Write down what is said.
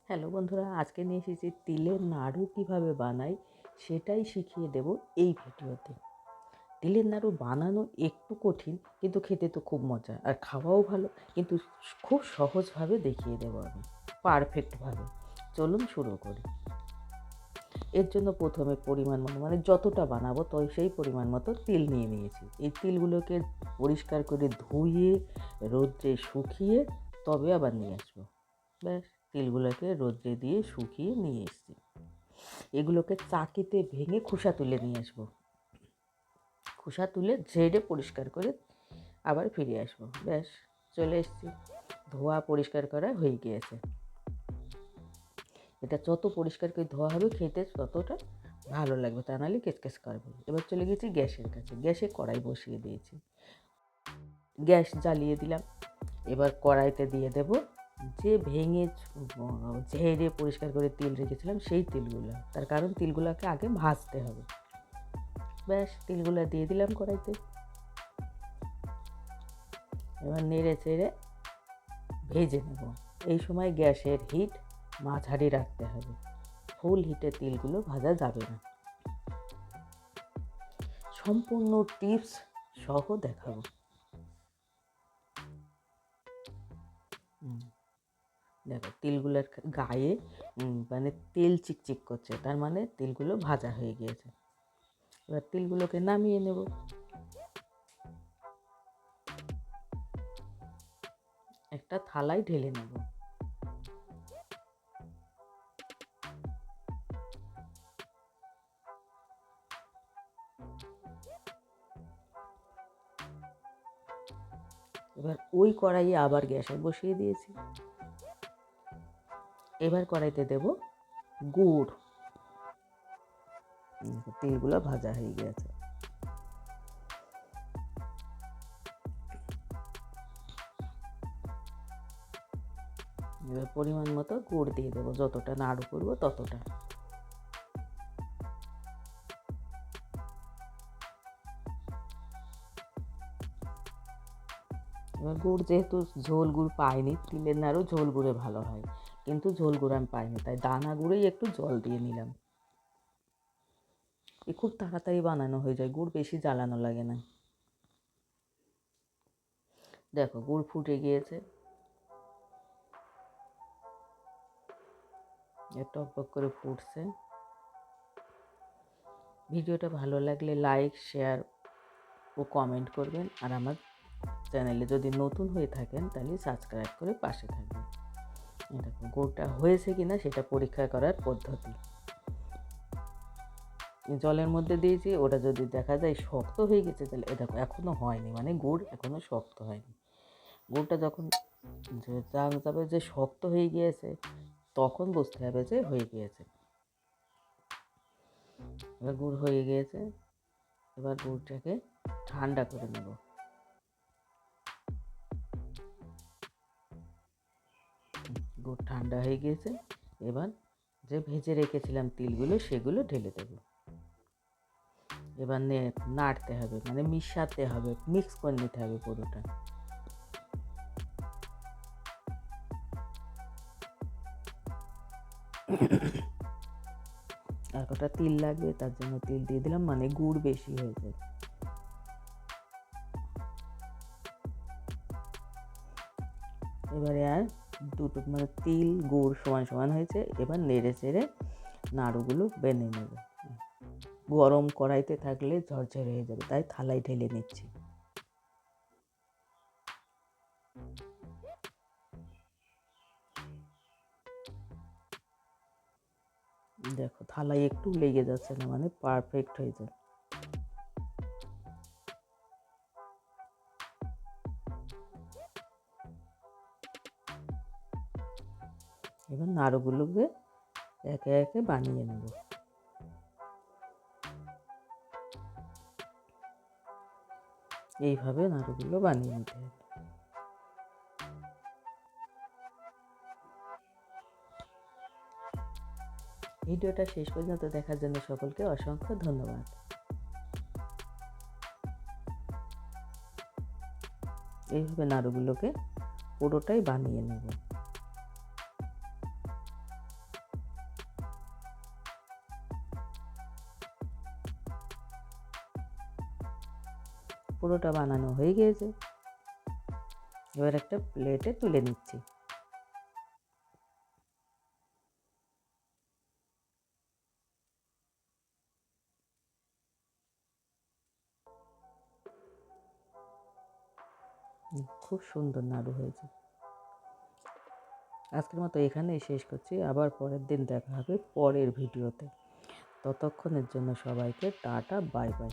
Hello বন্ধুরা, আজকে নিয়ে এসেছি তিলের নাড়ু কীভাবে বানাই সেটাই শিখিয়ে দেব এই ভিডিওতে। তিলের নাড়ু বানানো একটু কঠিন, কিন্তু খেতে তো খুব মজা আর খাওয়াও ভালো। কিন্তু খুব সহজভাবে দেখিয়ে দেবো আমি, পারফেক্টভাবে। চলুন শুরু করি। এর জন্য প্রথমে পরিমাণ মতো মানে যতটা বানাবো তো সেই পরিমাণ মতো তিল নিয়ে নিয়েছি। এই তিলগুলোকে পরিষ্কার করে ধুয়ে রোদ্রে শুকিয়ে তবে আবার নিয়ে আসবো। ব্যাস, তিলগুলোকে রোদ্রে দিয়ে শুকিয়ে নিয়ে এসেছি। এগুলোকে চাকিতে ভেঙে খোসা তুলে নিয়ে আসবো। খোসা তুলে ঝেড়ে পরিষ্কার করে আবার ফিরে আসবো। ব্যাস, চলে এসেছি। ধোয়া পরিষ্কার করা হয়ে গিয়েছে। এটা যত পরিষ্কার করে ধোয়া হবে খেতে ততটা ভালো লাগবে, তা নাহলে কেচকেচ করবে। এবার চলে গেছি গ্যাসের কাছে। গ্যাসে কড়াই বসিয়ে দিয়েছি, গ্যাস জ্বালিয়ে দিলাম। এবার কড়াইতে দিয়ে দেব যে ভেঙে ঝেড়ে পরিষ্কার করে তিল রেখেছিলাম সেই তিলগুলো। তার কারণ তিলগুলোকে আগে ভাজতে হবে। ব্যাস, তিলগুলো দিয়ে দিলাম কড়াইতে। এবার নেড়ে চেড়ে ভেজে নেব। এই সময় গ্যাসের হিট মাঝারি রাখতে হবে, ফুল হিটে তিলগুলো ভাজা যাবে না। সম্পূর্ণ টিপস সহ দেখাবো। দেখো, তিলগুলোর গায়ে মানে তেল চিকচিক করছে, তার মানে তিলগুলো ভাজা হয়ে গিয়েছে। এবার তিলগুলোকে নামিয়ে নেব। একটা থালায় ঢেলে নেব। এবার ওই কড়াইয়ে আবার গ্যাসে বসিয়ে দিয়েছি। এবার কড়াইতে দেব গুড়। তিলগুলো ভাজা হয়ে গেছে। এবার পরিমাণ মতো গুড় দিয়ে দেবো, যতটা নাড়ু করবো ততটা। এবার গুড় যেহেতু ঝোল গুড় পাইনি, তিলের নাড়ু ঝোল গুড়ে ভালো হয়, কিন্তু ঝোল গুড় আমি পাইনি, তাই দানা গুড়েই একটু জল দিয়ে নিলাম। খুব তাড়াতাড়ি বানানো হয়ে যায়, গুড় বেশি জ্বালানো লাগে না। দেখো, গুড় ফুটে গিয়েছে, টকবক করে ফুটছে। ভিডিওটা ভালো লাগলে লাইক, শেয়ার ও কমেন্ট করবেন। আর আমার চ্যানেলে যদি নতুন হয়ে থাকেন তাহলে সাবস্ক্রাইব করে পাশে থাকবেন। দেখো, গুড়টা হয়েছে কিনা সেটা পরীক্ষা করার পদ্ধতি। জলের মধ্যে দিয়েছি, ওটা যদি দেখা যায় শক্ত হয়ে গেছে তাহলে দেখো এখনও হয়নি, মানে গুড় এখনও শক্ত হয়নি। গুড়টা যখন জানা যাবে যে শক্ত হয়ে গিয়েছে তখন বুঝতে হবে যে হয়ে গিয়েছে। এবার গুড় হয়ে গিয়েছে। এবার গুড়টাকে ঠান্ডা করে নেব। গুড় ঠান্ডা হয়ে গিয়েছে। এবার যে ভেজে রেখেছিলাম তিলগুলো সেগুলো ঢেলে দেব। এবার নাড়তে হবে, মানে মিশাতে হবে, মিক্স করে নিতে হবে পুরোটা। আর কটা তিল লাগবে, তার জন্য তিল দিয়ে দিলাম, মানে গুড় বেশি হয়েছে। এবারে আর দুটো মানে তিল গুড় সমান সমান হয়েছে। এবার নেড়ে চেড়ে নাড়ুগুলো বেনে নেব। গরম কড়াইতে থাকলে ঝরঝরে হয়ে যাবে, তাই থালায় ঢেলে নিচ্ছি। দেখো, থালায় একটু লেগে যাচ্ছে না, মানে পারফেক্ট হয়ে যায়। এবার নাড়ুগুলোকে একে একে বানিয়ে নেব। এইভাবে নাড়ুগুলো বানিয়ে নিতে হবে। ভিডিওটা শেষ পর্যন্ত দেখার জন্য সকলকে অসংখ্য ধন্যবাদ। এইভাবে নাড়ুগুলোকে পুরোটাই বানিয়ে নেব। পুরোটা বানানো হয়ে গিয়েছে। এবার একটা প্লেটে তুলে নিচ্ছি। খুব সুন্দর নাড়ু হয়েছে। আজকের মতো এখানেই শেষ করছি। আবার পরের দিন দেখা হবে পরের ভিডিওতে। ততক্ষণের জন্য সবাইকে টাটা, বাই বাই।